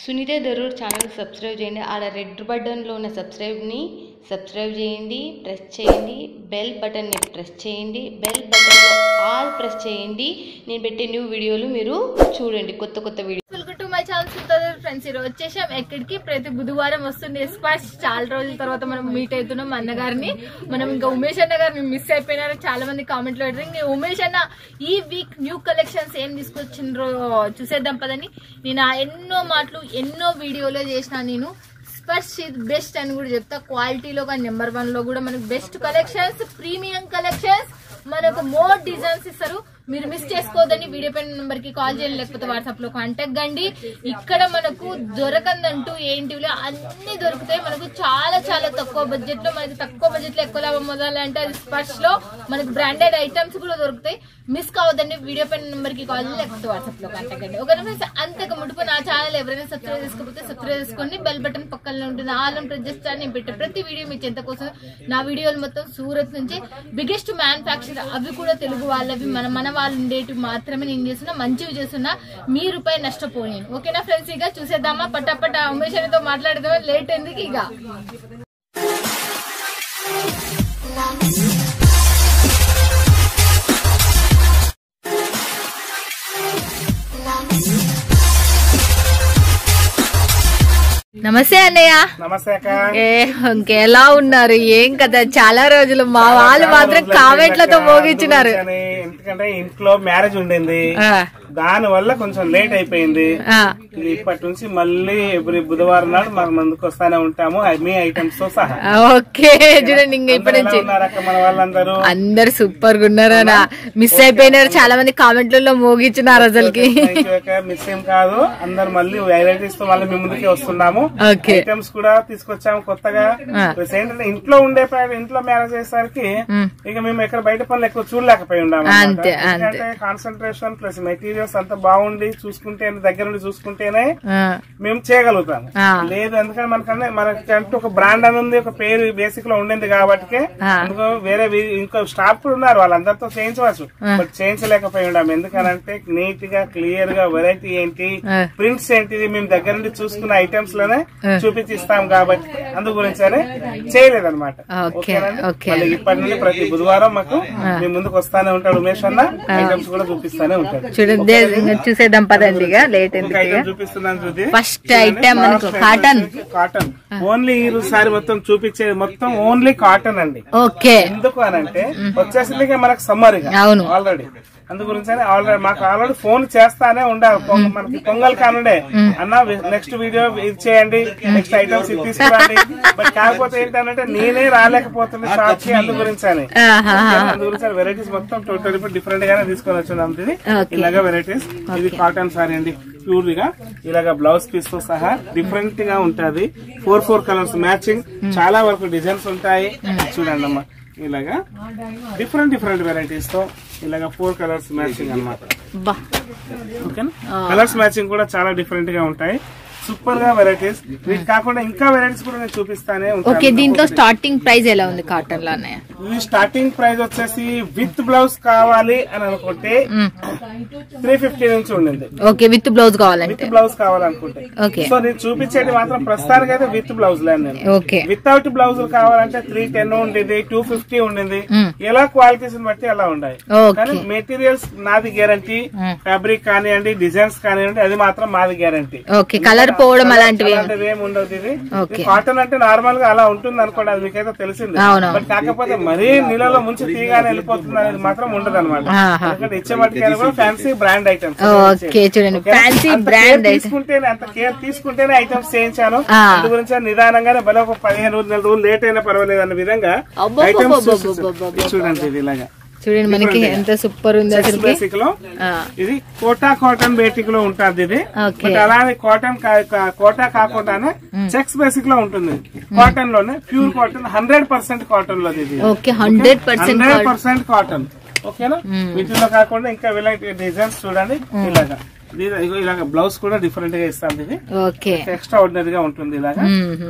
Sunitha Darur channel subscribe చేయండి. ఆడ red బటన్లో ఉన్న సబ్స్క్రైబ్ని సబ్స్క్రైబ్ చేయండి, ప్రెస్ చేయండి. బెల్ బటన్ని ప్రెస్ చేయండి. బెల్ బటన్లో ఆల్ ప్రెస్ చేయండి. నేను పెట్టే న్యూ వీడియోలు మీరు చూడండి, కొత్త కొత్త video. Welcome to my channel Sunitha Daroor friends. ఈరోజు వచ్చేసాం ఎక్కడికి, ప్రతి బుధవారం వస్తుంది ఎస్పాష్. చాలా రోజుల తర్వాత మనం మీట్ అవుతున్నాం అన్నగారిని. మనం ఇంకా ఉమేష్ అన్న గారిని మిస్ అయిపోయినారు, చాలా మంది కామెంట్ లో పెడతారు. ఉమేష్ అన్న ఈ వీక్ న్యూ కలెక్షన్స్ ఏం తీసుకొచ్చిండ్రో చూసేద్దాం పదని. నేను ఎన్నో మాటలు ఎన్నో వీడియోలో చేసిన. నేను స్పర్శ్ బెస్ట్ అని కూడా చెప్తా, క్వాలిటీలో కానీ నెంబర్ 1 లో కూడా మనకు బెస్ట్ కలెక్షన్స్, ప్రీమియం కలెక్షన్స్, మనకు మోర్ డిజైన్స్ ఇస్తారు. మీరు మిస్ చేసుకోవద్దని వీడియో పైన నెంబర్ కి కాల్ చేయండి, లేకపోతే వాట్సాప్ లో కాంటాక్ట్ కండి. ఇక్కడ మనకు దొరకందంటూ ఏంటివిలో అన్ని దొరుకుతాయి. మనకు చాలా చాలా తక్కువ బడ్జెట్ లో, మనకి తక్కువ బడ్జెట్ లో ఎక్కువ లాభం మొదలంటే అది స్పర్శ్ లో. మనకు బ్రాండెడ్ ఐటమ్స్ కూడా దొరుకుతాయి. మిస్ కావద్దండి, వీడియో పైన నెంబర్ కి కాల్ చేయండి, లేకపోతే వాట్సాప్ లో కాంటాక్ట్ కండి. ఒక ఫ్రెండ్స్, అంతకు ముడుపు నా ఛానల్ ఎవరైనా సబ్స్క్రైబ్ చేసుకోకపోతే సబ్స్క్రైబ్ చేసుకోండి. బెల్ బటన్ పక్కన ఉంటుంది, ఆల్ అని ప్రెస్ చేస్తాను. నేను పెట్టే ప్రతి వీడియో మీ చెంత కోసం. నా వీడియోలు మొత్తం సూరత్ నుంచి బిగ్గెస్ట్ మ్యానుఫ్యాక్చర్, అవి కూడా తెలుగు వాళ్ళవి, మన వాళ్ళు ఉండేటివి మాత్రమే నేను చేస్తున్నా. మంచివి చేస్తున్నా, మీ రూపాయి నష్టపోలేను. ఓకేనా ఫ్రెండ్స్, ఇక చూసేద్దామా పట్టాపట్ట. ఉమేష్ అన్నతో మాట్లాడదామా, లేట్ ఎందుకు ఇక. నమస్తే అన్నయ్య. ఇంకెలా ఉన్నారు, ఏం కదా, చాలా రోజులు. మా వాళ్ళు మాత్రం కామెంట్లతో మోగించినారు. ఎందుకంటే ఇంట్లో మ్యారేజ్ ఉండింది, దాని వల్ల కొంచెం లేట్ అయిపోయింది. ఇప్పటి నుంచి మళ్ళీ ఎవ్రీ బుధవారం నాడు మన ముందుకు వస్తానే ఉంటాము, మీ ఐటమ్స్ తో సహా. ఓకే, చూడండి ఇంకా ఇప్పటి నుంచి మన వాళ్ళందరూ అందరు సూపర్ గా ఉన్నారా. మిస్ అయిపోయినారు, చాలా మంది కామెంట్లలో మోగించినారు. అసలుకి మిస్ ఏం కాదు, అందరు మళ్ళీ వెరైటీస్ తో మళ్ళీ మీ ముందుకే వస్తున్నాము. ఐటమ్స్ కూడా తీసుకొచ్చాము కొత్తగా. ఏంటంటే ఇంట్లో ఇంట్లో మ్యారేజ్ అయ్యేసరికి ఇక మేము ఎక్కడ బయట పనులు ఎక్కువ చూడలేకపోయి ఉన్నాము. ఎందుకంటే కాన్సన్ట్రేషన్ ప్లస్ మెటీరియల్స్ అంతా బాగుండి చూసుకుంటే, దగ్గర నుండి చూసుకుంటేనే మేము చేయగలుగుతాము. లేదు ఎందుకంటే మనకంటూ ఒక బ్రాండ్ అని ఉంది, ఒక పేరు బేసిక్ లో ఉండింది కాబట్టి అందుకో వేరే ఇంకో స్టాఫ్ కూడా ఉన్నారు, వాళ్ళందరితో చేయించవచ్చు. బట్ చేయించలేకపోయి ఉన్నాము. ఎందుకనంటే నీట్ గా క్లియర్ గా వెరైటీ ఏంటి, ప్రింట్స్ ఏంటిది మేము దగ్గర నుండి చూసుకున్న ఐటమ్స్ లోనే చూపించిస్తాం కాబట్టి అందు గురించి చేయలేదన్నమాట. ఇప్పటి నుండి ప్రతి బుధవారం మాకు మీ ముందుకు వస్తానే ఉంటాడు ఉమేష్ అన్న, ఐటమ్స్ కూడా చూపిస్తానే ఉంటాడు. చూసేద్దాం పదండి, లేట్ చూపిస్తున్నాను చూసి. First item cotton. Cotton only ఈసారి మొత్తం చూపించేది మొత్తం ఓన్లీ కాటన్ అండి. ఓకే, ఎందుకు అనంటే వచ్చేసరికి మనకు సమ్మర్ ఆల్రెడీ, అందు గురించి మాకు ఆల్రెడీ ఫోన్ చేస్తానే ఉండాలి. మనకి పొంగల్ కానుండే అన్న నెక్స్ట్ వీడియో ఇది చేయండి, నెక్స్ట్ ఐటమ్స్ ఇది తీసుకురండి. బట్ కాకపోతే ఏంటంటే నేనే రాలేకపోతుంది షాప్ కి, అందు గురించి వెరైటీస్ మొత్తం టోటల్ డిఫరెంట్ గానే తీసుకొని వచ్చినాం. ఇది ఇలాగా వెరైటీస్, ఇది కాటన్ సారీ అండి, ప్యూర్ గా ఇలాగా బ్లౌజ్ పీస్ తో సహా డిఫరెంట్ గా ఉంటది. 4 కలర్స్ మ్యాచింగ్, చాలా వరకు డిజైన్స్ ఉంటాయి. చూడండి అమ్మా, ఇలాగా డిఫరెంట్ వెరైటీస్ తో ఇలాగా 4 కలర్స్ మ్యాచింగ్ అన్నమాట. ఓకేనా, కలర్స్ మ్యాచింగ్ కూడా చాలా డిఫరెంట్ గా ఉంటాయి. సూపర్ గా వెరైటీస్. వీటి కాకుండా ఇంకా వెరైటీస్ కూడా నేను చూపిస్తానే ఉంటాను. దీంట్లో స్టార్టింగ్ ప్రైస్ ఎలా ఉంది కాటన్ లో? ఈ స్టార్టింగ్ ప్రైస్ వచ్చేసి విత్ బ్లౌజ్ కావాలి అని అనుకుంటే 350 నుంచి ఉండింది. ఓకే, విత్ బ్లౌజ్ కావాలంటే, విత్ బ్లౌజ్ కావాలనుకుంటే. సో నేను చూపించేది మాత్రం ప్రస్తుతానికి అయితే విత్ బ్లౌజ్ లేదు. వితౌట్ బ్లౌజ్ కావాలంటే 310 ఉండింది, 250 ఉండింది. ఎలా క్వాలిటీస్ బట్టి అలా ఉన్నాయి. కానీ మెటీరియల్స్ నాది గ్యారంటీ, ఫ్యాబ్రిక్ కానివ్వండి, డిజైన్స్ కానివ్వండి, అది మాత్రం మాది గ్యారంటీ. కలర్ పోవడం అలాంటివి ఏమి ఉండదు. ఇది కాటన్ అంటే నార్మల్ గా అలా ఉంటుంది అనుకోండి, అది మీకైతే తెలిసింది. బట్ కాకపోతే మరీ నీళ్ళలో ముంచి తీగానే వెళ్ళిపోతుంది అనేది మాత్రం ఉండదు అనమాట. ఎందుకంటే ఇచ్చే మట్టుకైనా కూడా ఫ్యాన్సీ బ్రాండ్ ఐటమ్స్ తీసుకుంటేనే, అంత కేర్ తీసుకుంటేనే ఐటమ్స్ చేయించాను. అందు గురించి నిదానంగానే భలే ఒక 15 రోజులు లేట్ అయినా పర్వాలేదు అన్న విధంగా ఐటమ్స్ చూడండి. ఇది ఇలాగా చూడండి, మనకి ఎంత సూపర్ ఉంది. బేసిక్ లో ఇది కోటా కాటన్ బేటిక్ లో ఉంటుంది. ఇది అలానే కోటా కాకుండానే చెక్స్ బేసిక్ లో ఉంటుంది. కాటన్ లోనే ప్యూర్ కాటన్, 100% కాటన్ లో ఇది. 100% కాటన్. ఓకేనా, వీటిలో కాకుండా ఇంకా వెరైటీ డిజైన్స్ చూడండి. ఇలాగా బ్లౌజ్ కూడా డిఫరెంట్ గా ఇస్తాం. ఇది ఎక్స్ట్రా ఆర్డినరీ గా ఉంటుంది ఇలాగా.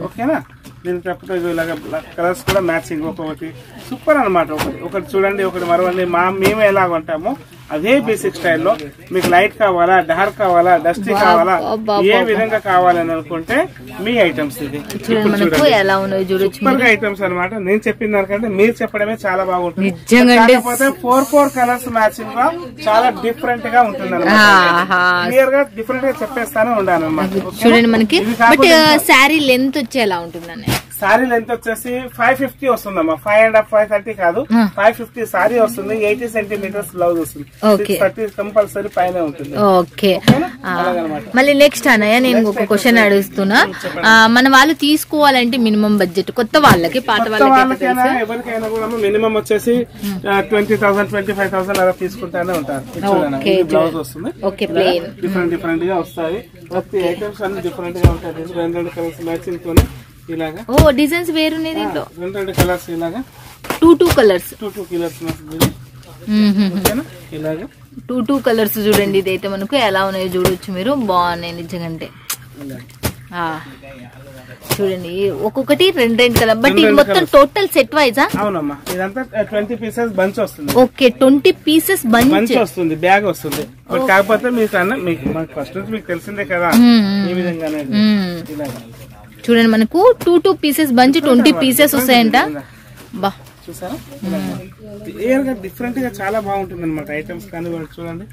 ఓకేనా, దీనికి తప్పితే ఇలాగా కలర్స్ కూడా మ్యాచింగ్, ఒక్కొక్కటి సూపర్ అనమాట. ఒకటి చూడండి, ఒకటి మరవండి. మేము ఎలా కొంటామో అదే బేసిక్ స్టైల్లో మీకు లైట్ కావాలా, డార్క్ కావాలా, డస్టీ కావాలా, ఏ విధంగా కావాలని అనుకుంటే మీ ఐటమ్స్ ఇది సూపర్ గా ఐటమ్స్ అనమాట. నేను చెప్పిన దానికంటే మీరు చెప్పడమే చాలా బాగుంటుంది. కాకపోతే 4 కలర్స్ మ్యాచింగ్ గా చాలా డిఫరెంట్ గా ఉంటుంది అనమాట. క్లియర్ గా డిఫరెంట్ గా చెప్పేస్తానే ఉండాలి అనమాట. చూడండి మనకి శారీ లెంత్ వచ్చేలా ఉంటుంది. సారీ లెంత్ వచ్చేసి 550 వస్తుందమ్మా. 5.5 530 కాదు, 550 సారీ వస్తుంది. 80 సెంటీమీటర్స్ బ్లౌజ్ వస్తుంది. 630 కంపల్సరీ పైన ఉంటుంది. ఓకే. మళ్ళీ నెక్స్ట్ అన్నయ్య నేను ఒక క్వశ్చన్ అడుగుతున్నా. మన వాళ్ళు తీసుకోవాలంటే మినిమం బడ్జెట్ కొత్త వాళ్ళకి, పాత వాళ్ళకైనా ఎవరికైనా కూడా మినిమం వచ్చేసి 20,000 25,000 అలా తీసుకుంటానే ఉంటారు. బ్లౌజ్ వస్తుంది డిఫరెంట్ గా వస్తాయి. ప్రతి ఐటమ్స్ అన్ని డిఫరెంట్ గా ఉంటాయి. 2 కలర్స్ మ్యాచింగ్ తోనే ఇలాగా. ఓ డిజైన్స్ వేరున్నాయి దీంట్లో. 2 కలర్స్ ఇలాగా, 2 కలర్స్ ఇలాగా 2 కలర్స్ చూడండి. ఇదైతే మనకు ఎలా ఉన్నాయో చూడొచ్చు మీరు. బాగున్నాయి నిజంగా. చూడండి ఒక్కొక్కటి 2 కలర్. బట్ ఇది మొత్తం టోటల్ సెట్ వైజా? అవునమ్మా, ఇదంతా 20 పీసెస్ బంచ్ వస్తుంది. ఓకే, 20 పీసెస్ బంచ్ వస్తుంది, బ్యాగ్ వస్తుంది. కాకపోతే మీకు ఫస్ట్ నుంచి మీకు తెలిసిందే కదా ఈ విధంగానే. చూడండి మనకు 2 పీసెస్ బంచ్ 20 పీసెస్ వస్తాయంట. బా చూసారా, క్లియర్ గా డిఫరెంట్ గా చాలా బాగుంటుంది అనమాట. ఐటమ్స్ కానీ చూడండి,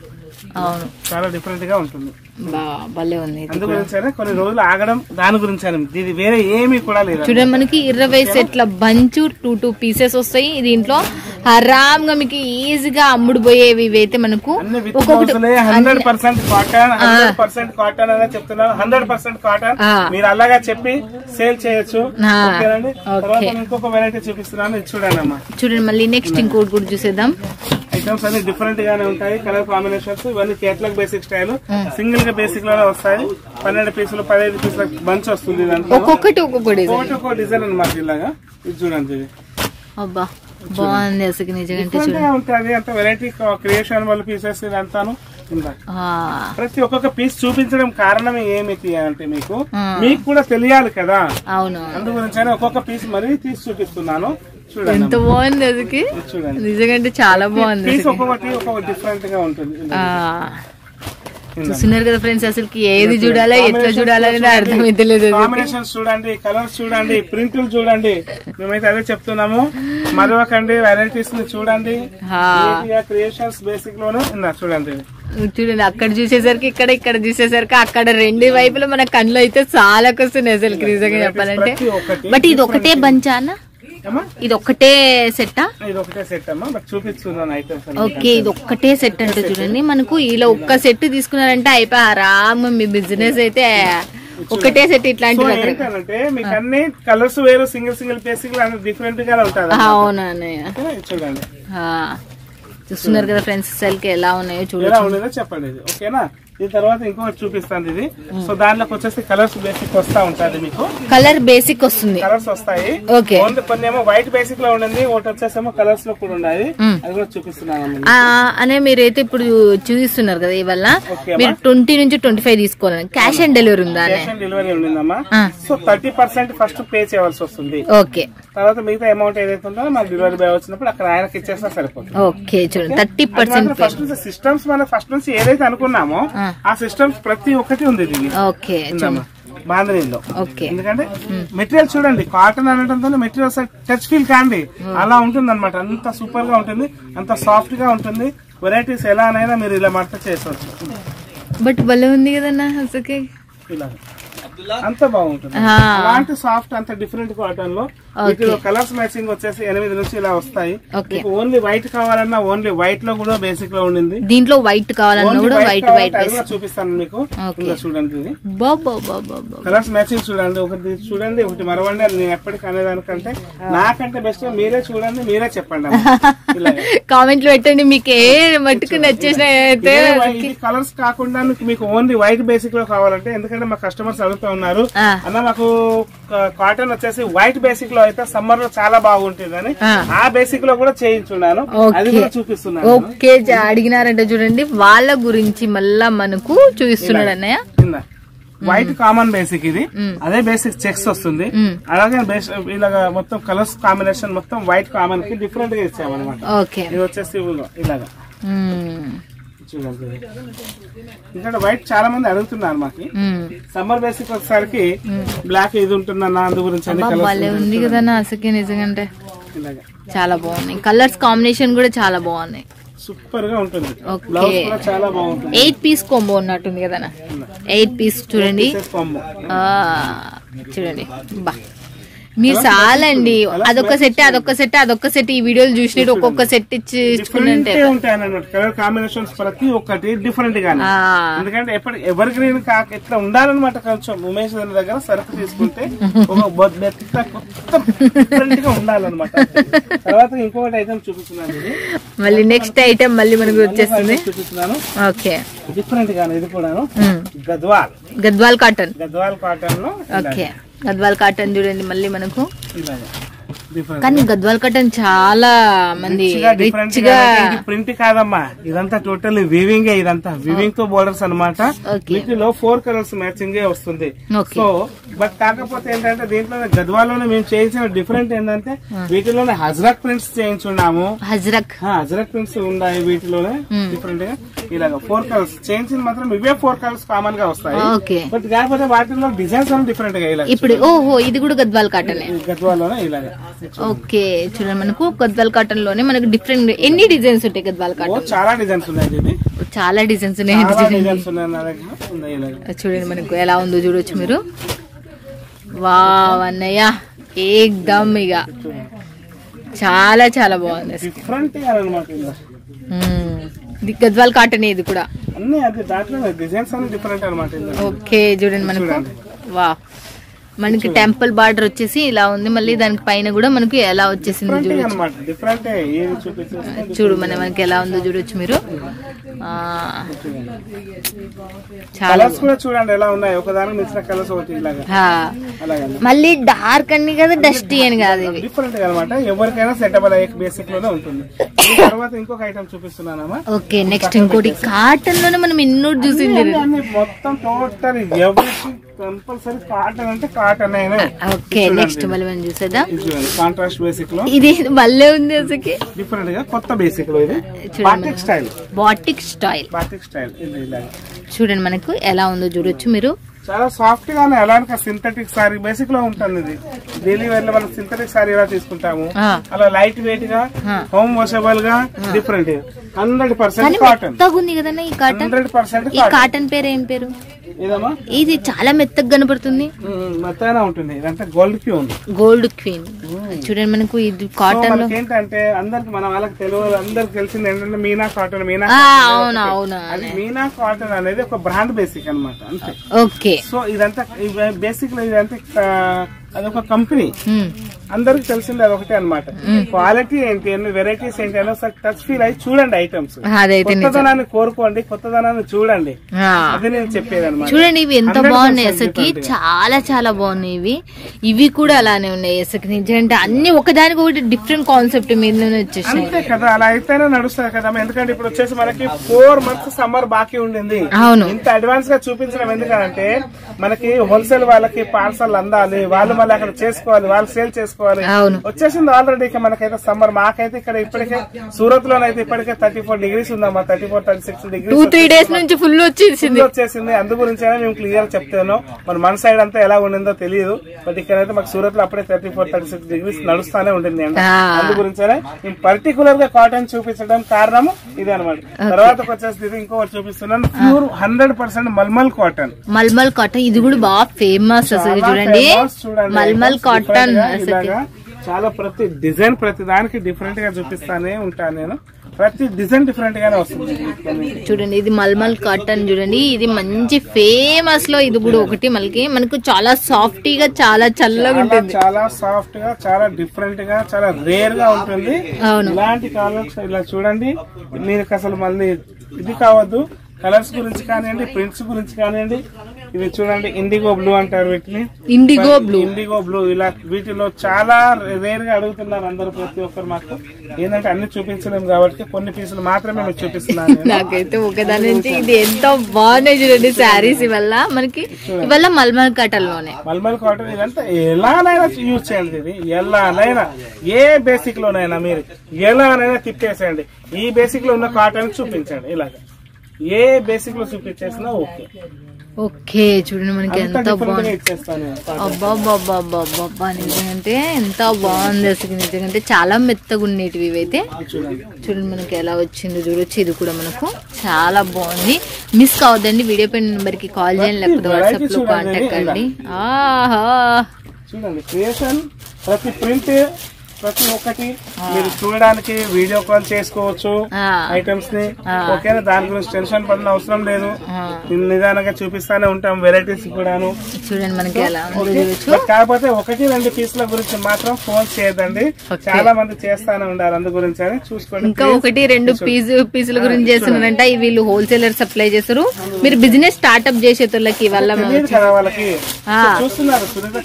అవును చాలా డిఫరెంట్ గా ఉంటుంది. భలే ఉంది. అందు గురించి కొన్ని రోజులు ఆగడం దాని గురించి ఇది వేరే ఏమీ కూడా లేదు. చూడండి మనకి 20 సెట్ల బంచ్ 2 పీసెస్ వస్తాయి. దీంట్లో ఆరామ్ గా మీకు ఈజీగా అమ్ముడు పోయేవి ఇవైతే మనకు 100% కాటన్ 100% కాటన్ అనే చెప్తున్నాను. 100% కాటన్ మీరు అలాగా చెప్పి సేల్ చేయొచ్చు. ఇంకొక వెరైటీ చూపిస్తున్నాను, ఇది చూడండి అమ్మా. చూడండి మళ్ళీ నెక్స్ట్ ఇంకోటి కూడా చూసేద్దాం. ఐటమ్స్ అన్ని డిఫరెంట్ గానే ఉంటాయి. కలర్ కాంబినేషన్స్ ఇవన్నీ కేటలాగ్ బేసిక్ స్టైల్. సింగిల్ గా బేసిక్ లోనే వస్తాయి. 12 పీసులు 15 పీసుల బంచ్ వస్తుంది. ఒక్కొక్కటి ఒక్కొక్క డిజైన్ అనమాట. ఇలాగా ఇది చూడండి. అబ్బా బాగుంది అసలు నిజంగా ఉంటుంది. అంత వెరైటీ క్రియేషన్ వాళ్ళ పీసెస్ ఇదంతాను. ప్రతి ఒక్కొక్క పీస్ చూపించడం కారణం ఏమిటి అంటే మీకు కూడా తెలియాలి కదా. అవును, అందు గురించి ఒక్కొక్క పీస్ మరీ తీసి చూపిస్తున్నాను. ఎంత బాగుంది అది నిజంగా, చాలా బాగుంది. ఒక్కొక్కటి డిఫరెంట్ గా ఉంటుంది. చూస్తున్నారు కదా ఫ్రెండ్స్, అసలు ఏది చూడాలా ఎట్లా చూడాలనేది అర్థమైతలేదు. కాంబినేషన్స్ చూడండి, కలర్స్ చూడండి, ప్రింట్లు చూడండి. మేమైతే అదే చెప్తున్నాము, మరొకండి వెరైటీస్ ని చూడండి. క్రియేషన్స్ బేసిక్ లోనే చూడండి. చూడండి అక్కడ చూసేసరికి ఇక్కడ చూసేసరికి అక్కడ 2 వైపులు మన కళ్ళు అయితే చాలా వస్తున్నాయి అసలు నిజంగా చెప్పాలంటే. బట్ ఇది ఒకటే బంచా అన్న? ఇది ఒక్కటే సెట్టా? ఇది ఒకటే సెట్ అమ్మా, బట్ చూపిస్తున్నాను ఐటమ్స్. ఓకే, ఇది ఒక్కటే సెట్ అంటే చూడండి మనకు ఇలా ఒక్క సెట్ తీసుకున్నారంటే అయిపోయి ఆరామ్ మీ బిజినెస్ అయితే. ఒకటే సెట్ ఇట్లాంటివి ఏంటంటే మీకు అన్ని కలర్స్ వేరు, సింగిల్ బేసిక్ డిఫరెంట్ గా ఉంటుంది. అవునన్నయ్య చూడండి, చూస్తున్నారు కదా ఫ్రెండ్స్, అసలుకి ఎలా ఉన్నాయో చూడండి. చెప్పండి. ఓకేనా, ఈ తర్వాత ఇంకొకటి చూపిస్తాను ఇది. సో దాంట్లోకి వచ్చేసి కలర్స్ బేసిక్ వస్తా ఉంటుంది. మీకు కలర్ బేసిక్ వస్తుంది, కలర్స్ వస్తాయి. కొన్ని ఏమో వైట్ బేసిక్ లో ఉండింది, ఒకటి వచ్చేసేమో కలర్స్ లో కూడా ఉన్నాయి. అది కూడా చూపిస్తున్నాను. అనే మీరైతే ఇప్పుడు చూపిస్తున్నారు కదా, ఇవల్ల మీరు 20 నుంచి 25 తీసుకోవాలి. క్యాష్ ఆన్ డెలివరీ ఉందా? క్యాష్ ఆన్ డెలివరీ ఉండిందమ్మా. సో 30% ఫస్ట్ పే చేయవలసి వస్తుంది. ఓకే, తర్వాత మిగతా అమౌంట్ ఏదైతే ఉందో మన డెలివరీ బాయ్ వచ్చినప్పుడు అక్కడ ఆయనకి ఇచ్చేస్తా సరిపోతుంది. ఓకే, చూడండి 30% ఫస్ట్ నుంచి సిస్టమ్స్ మనం ఫస్ట్ నుంచి ఏదైతే అనుకున్నామో ఆ సిస్టమ్స్ ప్రతి ఒక్కటి ఉంది ఓకే బాంధనీలో. ఎందుకంటే మెటీరియల్ చూడండి, కాటన్ అనడంతో మెటీరియల్ టచ్ ఫీల్ కాండి అలా ఉంటుంది అనమాట. అంత సూపర్ గా ఉంటుంది, అంత సాఫ్ట్ గా ఉంటుంది. వెరైటీస్ ఎలానైనా మీరు ఇలా మడత చేసుకోవచ్చు. బట్ భలే ఉంది కదన్నా అసలు, ఇలా అంత బాగుంటుంది. అలాంటి సాఫ్ట్ అంత డిఫరెంట్ కాటన్ లో కలర్స్ మ్యాచింగ్ వచ్చేసి 8 నుంచి ఇలా వస్తాయి. ఓన్లీ వైట్ కావాలన్నా ఓన్లీ వైట్ లో కూడా బేసిక్ లో ఉండింది. దీంట్లో వైట్ కావాలన్నా కూడా వైట్ చూపిస్తాను మీకు. చూడండి, ఇది కలర్స్ మ్యాచింగ్ చూడండి. ఒకటి చూడండి, ఒకటి మరవండి. నేను ఎప్పటికీ అనేదానికంటే నాకంటే బెస్ట్ మీరే చూడండి, మీరే చెప్పండి. కామెంట్లు పెట్టండి మీకు ఏ మట్టుకు నచ్చేసిన. కలర్స్ కాకుండా మీకు ఓన్లీ వైట్ బేసిక్ లో కావాలంటే, ఎందుకంటే మా కస్టమర్స్ అడుగుతూ ఉన్నారు అన్న మాకు కాటన్ వచ్చేసి వైట్ బేసిక్ లో అయితే సమ్మర్ లో చాలా బాగుంటుంది అని, ఆ బేసిక్ లో కూడా చేయించున్నాను. అది కూడా చూపిస్తున్నాను. ఓకే, అడిగినారంటే చూడండి వాళ్ళ గురించి మళ్ళా మనకు చూపిస్తున్నాడు అన్నయ్య. వైట్ కామన్ బేసిక్ ఇది, అదే బేసిక్ చెక్స్ వస్తుంది. అలాగే ఇలాగా మొత్తం కలర్స్ కాంబినేషన్ మొత్తం వైట్ కామన్ కి డిఫరెంట్ గా ఇచ్చామన్నమాట. ఇది వచ్చేసి ఇలాగా చూడండి. ఇక్కడ వైట్ చాలా మంది అడుగుతున్నారు మాకు. సమ్మర్ బేసిక్ వచ్చేసరికి బ్లాక్ ఇది ఉంటుందన్న, అందు గురించి ఉంది కదా అసలు నిజంగా చాలా బాగున్నాయి. కలర్స్ కాంబినేషన్ కూడా చాలా బాగున్నాయి, సూపర్ గా ఉంటుంది. బ్లౌజ్ కూడా చాలా బాగుంటుంది. 8 పీస్ కాంబో ఉన్నట్టుంది కదా, 8 పీస్ చూడండి. చూడండి బా, మీరు చాలండి అదొక సెట్ అదొక సెట్ అదొక సెట్ ఈ వీడియోలు చూసినట్టు ఒక్కొక్క సెట్ ఇచ్చుకుంటే కలర్ కాంబినేషన్స్ ప్రతి ఒక్కటి డిఫరెంట్ గా, ఎందుకంటే ఎవర్ గ్రీన్ కాక ఎట్లా ఉండాలన్నమాట. కొంచెం ఉమేష్ దగ్గర సరుకు తీసుకుంటే డిఫరెంట్ గా ఉండాలన్నమాట. తర్వాత ఇంకొకటి ఐటమ్ చూపిస్తున్నాను, మళ్ళీ నెక్స్ట్ ఐటమ్ మళ్ళీ మనకు వచ్చేస్తుంది. చూపిస్తున్నాను ఓకే, డిఫరెంట్ గా ఇది కూడా గద్వాల్ కాటన్ లో. ఓకే, గద్వాల్ కాటన్ చూడండి మళ్ళీ మనకు. కానీ గద్వాల్ కాటన్ చాలా మంది రిచ్ గా ప్రింట్ కాదమ్మా, ఇదంతా టోటల్ వీవింగ్, ఇదంతా వీవింగ్ తో బోర్డర్స్ అనమాట. వీటిలో 4 కలర్స్ మ్యాచింగ్ వస్తుంది. సో బట్ కాకపోతే ఏంటంటే దీంట్లో గద్వాల్లోనే మేము చేయించిన డిఫరెంట్ ఏంటంటే వీటిలోనే హజ్రక్ ప్రింట్స్ చేయించున్నాము. హజ్రక్ ప్రింట్స్ ఉన్నాయి వీటిలోనే డిఫరెంట్ గా. ఇలాగా 4 కలర్స్ చేయించింది మాత్రం ఇవే 4 కలర్స్ కామన్ గా వస్తాయి. బట్ కాకపోతే వాటిలో డిజైన్స్ డిఫరెంట్ గా ఇలా. ఇప్పుడు ఓహో ఇది కూడా గద్వాల్ కాటన్, గద్వాల్లోనే ఇలాగా. ఓకే చూడండి, మనకు గద్వాల్ కాటన్ లోనే మనకు డిఫరెంట్ ఎన్ని డిజైన్స్ ఉంటాయి గద్వాల్ కాటన్? చాలా డిజైన్స్ ఉన్నాయి, చాలా డిజైన్స్ ఉన్నాయి. చూడండి మనకు ఎలా ఉందో చూడొచ్చు మీరు. వావ్ అన్నయ్య ఏకదమ్, ఇక చాలా చాలా బాగుంది. డిఫరెంట్ ఇది గద్వాల్ కాటన్, ఇది కూడా అన్ని దాంట్లో డిజైన్స్ అన్ని డిఫరెంట్ అన్నమాట. ఓకే చూడండి మనకు వా, మనకి టెంపుల్ బార్డర్ వచ్చేసి ఇలా ఉంది. మళ్ళీ దానికి పైన కూడా మనకి ఎలా వచ్చేసింది చూడు, మనకి ఎలా ఉందో చూడొచ్చు మీరు. కలర్స్ కూడా చూడండి ఎలా ఉన్నాయి, ఒకదానికి మించిన కలర్స్ ఒకటి ఇలాగా. మళ్ళీ డార్క్ అని కదా, డస్టీ అని కాదు, డిఫరెంట్ అనమాట. ఎవరికైనా సెటబుల్ అయ్యే బేసిక్ లోనే ఉంటుంది. తర్వాత ఇంకొక ఐటమ్ చూపిస్తున్నానమ్మా. ఓకే నెక్స్ట్ ఇంకోటి కాటన్ లోనే మనం ఎన్నో చూసింది మొత్తం టోటల్ ఎవ్రీథింగ్ కంపల్సరీ కాటన్ అంటే కాటన్ అయినా. ఓకే నెక్స్ట్ మళ్ళీ మనం చూసేద్దాం. కాంట్రాస్ట్ బేసిక్ లో ఇది మళ్ళీ ఉంది అసలు డిఫరెంట్ గా కొత్త బేసిక్ లో. ఇది బాటిక్ స్టైల్, బాటిక్ స్టైల్ చూడండి మనకు ఎలా ఉందో చూడొచ్చు మీరు. చాలా సాఫ్ట్ గానే, అలాంటి సింథటిక్ సారీ బేసిక్ లో ఉంటుంది. ఇది డైలీ వేర్ లో మనం సింథటిక్ సారీ ఎలా తీసుకుంటాము అలా లైట్ వెయిట్ గా, హోమ్ వాషబుల్ గా, డిఫరెంట్ 100% కాటన్ ఉంది కదన్నా. ఈ కాటన్ 100% ఈ కాటన్ పేరు ఏం పేరు? ఇది చాలా మెత్తగా కనబడుతుంది, మెత్తగా ఉంటుంది. ఇదంతా గోల్డ్ క్వీన్. చూడండి మనకు ఇది కాటన్ లో ఏంటంటే అందరికి మన వాళ్ళకి తెలియదు, అందరికి తెలిసింది ఏంటంటే మీనా కాటన్. అవునా, అది మీనా కాటన్ అనేది ఒక బ్రాండ్ బేసిక్ అనమాట అంతే. ఓకే సో ఇదంతా బేసిక్ లో ఇదంతా అదొక కంపెనీ, అందరికి తెలిసింది అదొకటే అనమాట. క్వాలిటీ ఏంటి అన్ని వెరైటీస్ ఏంటి అని ఒకసారి టచ్ ఫీల్ అయ్యి చూడండి ఐటమ్స్. కొత్తదనాన్ని కోరుకోండి, కొత్తదనాన్ని చూడండి, అది నేను చెప్పేది అనమాట. చూడండి ఇవి ఎంత బాగున్నాయి అసలుకి, చాలా చాలా బాగున్నాయి. ఇవి కూడా అలానే ఉన్నాయి అసలు నిజంటే, అన్ని ఒకదానికి ఒకటి డిఫరెంట్ కాన్సెప్ట్ మీద వచ్చేసి అంతే కదా. అలా అయితేనే నడుస్తుంది కదా. ఎందుకంటే ఇప్పుడు వచ్చేసి మనకి 4 months సమ్మర్ బాకీ ఉండింది. అవును, ఇంత అడ్వాన్స్ గా చూపించడం ఎందుకంటే మనకి హోల్సేల్ వాళ్ళకి పార్సల్ అందాలి, వాళ్ళు మళ్ళీ అక్కడ చేసుకోవాలి, వాళ్ళు సేల్ చేసుకోవాలి. వచ్చేసింది ఆల్రెడీ. మనకైతే సమ్మర్, మాకైతే ఇక్కడ ఇప్పటికే సూరత్ లోనైతే ఇప్పటికే 34 degrees ఉందమ్మా. 34-36 degrees 2-3 days నుంచి ఫుల్ వచ్చేసింది. అందు గురించి మేము క్లియర్ చెప్తాను. మన సైడ్ అంతా ఎలా ఉండిందో తెలియదు, బట్ ఇక్కడైతే మాకు సూరత్ లో అప్పుడే 34-36 degrees నడుస్తానే ఉంటుంది. అందు గురించే మేము పర్టికులర్ గా కాటన్ చూపించడం కారణము ఇదే అనమాట. తర్వాత వచ్చేసి ఇది ఇంకొకటి చూపిస్తున్నాను, ప్యూర్ 100% మల్మల్ కాటన్. ఇది కూడా బాగా ఫేమస్ అసలు. చూడండి మల్మల్ కాటన్ చాలా ప్రతి డిజైన్ ప్రతి దానికి డిఫరెంట్ గా చూపిస్తానే ఉంటాను నేను. ప్రతి డిజైన్ డిఫరెంట్ గానే వస్తుంది. చూడండి ఇది మల్మల్ కాటన్ చూడండి, ఇది మంచి ఫేమస్ లో ఇది కూడా ఒకటి. మనకు చాలా సాఫ్ట్ గా, చాలా చల్లగా ఉంటుంది, చాలా సాఫ్ట్ గా, చాలా డిఫరెంట్ గా, చాలా రేర్ గా ఉంటుంది. ఇలాంటి కలర్స్ ఇలా చూడండి. మీరు అసలు మళ్ళీ ఇది కావద్దు, కలర్స్ గురించి కానివ్వండి, ప్రింట్స్ గురించి కానివ్వండి, ఇది చూడండి ఇండిగో బ్లూ అంటారు వీటిని. ఇండిగో బ్లూ, ఇండిగో బ్లూ ఇలా వీటిలో చాలా రేర్ గా అడుగుతున్నారు అందరూ, ప్రతి ఒక్కరు. మాకు ఏంటంటే అన్ని చూపించలేము కాబట్టి కొన్ని పీసులు మాత్రమే మీకు చూపిస్తున్నాను. నాకైతే ఒకదాని నుంచి ఇది ఎంత బాగున్నాయి చూడండి శారీస్. ఇవల్ల మనకి ఇవల్ల మల్మల్ కాటన్లోనే, మల్మల్ కాటన్ ఇదంతా ఎలానైనా యూజ్ చేయండి. ఇది ఎలానైనా ఏ బేసిక్ లోనైనా మీరు ఎలానైనా తిప్పేసేయండి. ఈ బేసిక్ లో ఉన్న కాటన్ చూపించండి. ఇలాగ ఏ బేసిక్ లో చూపించేసినా ఓకే. ఓకే చూడండి మనకి ఎంత బాగుంది. అబ్బాబ్బాబ్బాబ్బా నిజంగా ఎంత బాగుంది అసలు. నిజంగా చాలా మెత్తగా ఉండేటివి ఇవైతే. చూడండి మనకి ఎలా వచ్చింది చూడొచ్చు. ఇది కూడా మనకు చాలా బాగుంది. మిస్ కావద్దండి. వీడియో పైన నెంబర్ కి కాల్ చేయండి, లేకపోతే వాట్సాప్ లో కాంటాక్ట్ అండి. ఆహా చూడండి క్రియేషన్ ప్రతి ప్రింట్ ప్రతి ఒక్కటి మీరు చూడడానికి వీడియో కాల్ చేసుకోవచ్చు ఐటమ్స్ ని. ఓకేనా, దాని గురించి టెన్షన్ పడిన అవసరం లేదు. నిదానంగా చూపిస్తానే ఉంటాం వెరైటీస్ కూడాను. చూడండి మనకి ఎలా కాకపోతే 1-2 పీసుల గురించి మాత్రం ఫోన్ చేయదండి, చాలా మంది చేస్తానే ఉండాలి. అందు గురించి అని చూసుకోండి. ఇంకా 1-2 పీసుల గురించి చేస్తున్నారంట. వీళ్ళు హోల్సేలర్ సప్లై చేస్తారు. మీరు బిజినెస్ స్టార్ట్అప్ చేసేటోళ్ళకి వాళ్ళ కదా వాళ్ళకి చూస్తున్నారు. సునీత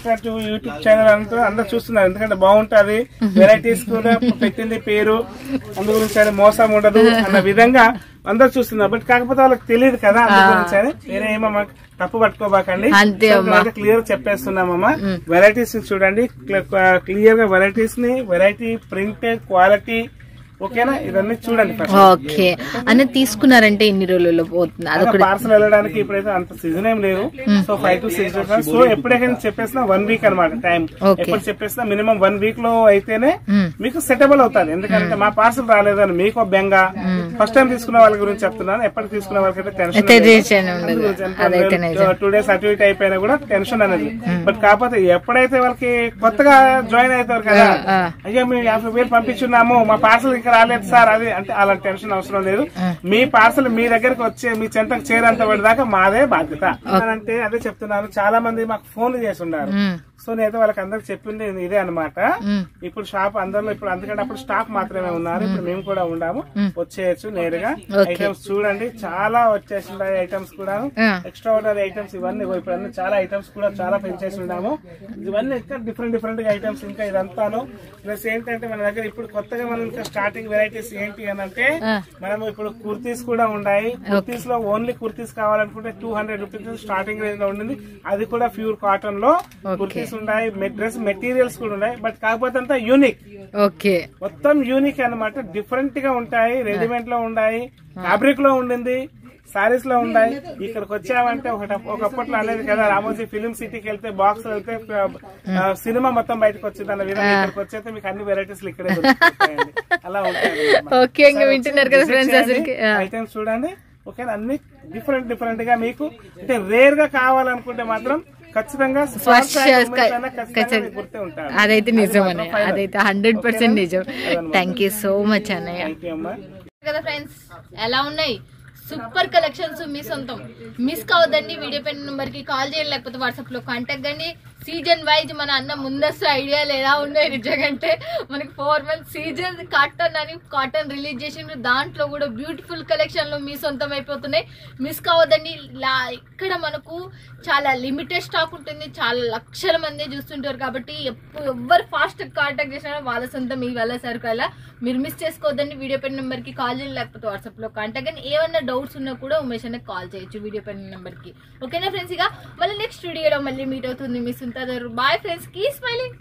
యూట్యూబ్ ఛానల్ అంతా అందరు చూస్తున్నారు. ఎందుకంటే బాగుంటది, వెరైటీస్ కూడా పెట్టింది పేరు, అందు గురించి అని మోసం ఉండదు అన్న విధంగా అందరు చూస్తున్నారు. బట్ కాకపోతే వాళ్ళకి తెలియదు కదా, అందు గురించి అని వేరే ఏమో తప్పు పట్టుకోబాకండి. క్లియర్ చెప్పేస్తున్నామమ్మా. వెరైటీస్ చూడండి క్లియర్ గా, వెరైటీస్ ని వెరైటీ ప్రింట్ క్వాలిటీ ఓకేనా, ఇవన్నీ చూడండి. ఓకే అన్న తీసుకున్నారంటే ఎన్ని రోజుల్లో పోతుంది? అదొక పార్సల్ వెళ్ళడానికి ఇప్పుడైతే అంత సీజన్ ఏం లేదు. So 5 to 6 days. సో ఎప్పుడైనా చెప్పేసినా 1 week అనమాట టైం. ఎప్పుడు చెప్పేసినా మినిమం 1 week లో అయితేనే మీకు సెటబుల్ అవుతుంది. ఎందుకంటే మా పార్సల్ రాలేదని మీకు బెంగ. ఫస్ట్ టైం తీసుకున్న వాళ్ళ గురించి చెప్తున్నాను. ఎప్పటికి తీసుకున్న వాళ్ళకైతే టెన్షన్, 2 days అటు ఇటు అయిపోయినా కూడా టెన్షన్ అనేది. బట్ కాకపోతే ఎప్పుడైతే వాళ్ళకి కొత్తగా జాయిన్ అవుతారు కదా, అయ్యో మేము 50,000 పంపించున్నాము మా పార్సల్ రాలేదు సార్, అది అంటే అలా టెన్షన్ అవసరం లేదు. మీ పార్సల్ మీ దగ్గరకు వచ్చే మీ చెంతకు చేరేంత దాకా మాదే బాధ్యత. అంటే అదే చెప్తున్నాను. చాలా మంది మాకు ఫోన్లు చేసి ఉన్నారు. సో నేనైతే వాళ్ళకి అందరికి చెప్పింది ఇదే అనమాట. ఇప్పుడు షాప్ అందరిలో ఇప్పుడు అందుకంటే అప్పుడు స్టాక్ మాత్రమే ఉన్నారు. ఇప్పుడు మేము కూడా ఉన్నాము, వచ్చేయచ్చు నేరుగా. ఐటమ్స్ చూడండి చాలా వచ్చేసింటాయి. ఐటమ్స్ కూడా ఎక్స్ట్రా ఆర్డర్ ఐటమ్స్ ఇవన్నీ ఇప్పుడు అన్ని చాలా ఐటమ్స్ కూడా చాలా పెంచేసి ఉన్నాము. ఇవన్నీ ఇంకా డిఫరెంట్ గా ఐటమ్స్ ఇంకా ఇదంతాను. ప్లస్ ఏంటంటే మన దగ్గర ఇప్పుడు కొత్తగా మనం ఇంకా స్టార్టింగ్ వెరైటీస్ ఏంటి అని అంటే మనం ఇప్పుడు కుర్తీస్ కూడా ఉన్నాయి. కుర్తీస్ లో ఓన్లీ కుర్తీస్ కావాలనుకుంటే 200 రూపీస్ స్టార్టింగ్ రేంజ్ లో ఉండింది. అది కూడా ప్యూర్ కాటన్ లో కుర్తీస్ ఉన్నాయి. డ్రెస్ మెటీరియల్స్ కూడా ఉన్నాయి. బట్ కాకపోతే అంతా యూనిక్, మొత్తం యూనిక్ అన్నమాట. డిఫరెంట్ గా ఉంటాయి. రెడీమేడ్ లో ఉన్నాయి, ఫ్యాబ్రిక్ లో ఉండింది, సారీస్ లో ఉన్నాయి. ఇక్కడికి వచ్చామంటే ఒకప్పట్లో అనేది కదా రామోజీ ఫిలిం సిటీకి వెళ్తే బాక్స్ వెళ్తే సినిమా మొత్తం బయటకు వచ్చింది అన్న విధంగా ఇక్కడికి వచ్చేస్తే మీకు అన్ని వెరైటీస్ ఇక్కడే దొరుకుతాయండి. అలా ఉంటాయి ఐటమ్స్ చూడండి. ఓకే, అన్ని డిఫరెంట్ గా మీకు అంటే రేర్ గా కావాలనుకుంటే మాత్రం ఖచ్చితంగా అదైతే నిజం అన్నయ్య, అదైతే 100% నిజం. థ్యాంక్ యూ సో మచ్ అన్నయ్య. కదా ఫ్రెండ్స్ ఎలా ఉన్నాయి సూపర్ కలెక్షన్స్, మీ సొంతం. మిస్ కావద్దండి. వీడియో పైన నెంబర్ కి కాల్ చేయండి, లేకపోతే వాట్సాప్ లో కాంటాక్ట్ కండి. సీజన్ వైజ్ మన అన్న ముందస్తు ఐడియాలు ఎలా ఉన్నాయి నిజంగా. మనకి 4 months సీజన్ కాటన్ రిలీజ్ చేసిండ్రు. దాంట్లో కూడా బ్యూటిఫుల్ కలెక్షన్లు మీ సొంతం అయిపోతున్నాయి. మిస్ కావద్దండి. ఇక్కడ మనకు చాలా లిమిటెడ్ స్టాక్ ఉంటుంది. చాలా లక్షల మంది చూస్తుంటారు కాబట్టి ఎవ్వరు ఫాస్ట్ కాంటాక్ట్ చేసినా వాళ్ళ సొంతం ఈ వాళ్ళ సరుకు. మీరు మిస్ చేసుకోవద్దండి. వీడియో పైన నెంబర్ కి కాల్ చేయండి, లేకపోతే వాట్సాప్ లో కాంటాక్ట్ కానీ. ఏమన్నా డౌట్స్ ఉన్నా కూడా ఉమేష్ అన్న కాల్ చేయొచ్చు వీడియో పైన నెంబర్ కి. ఓకేనా ఫ్రెండ్స్? ఇక మళ్ళీ నెక్స్ట్ వీడియోలో మళ్ళీ మీట్ అవుతుంది. మిస్ ఉంటారు. Boy friends, keep smiling.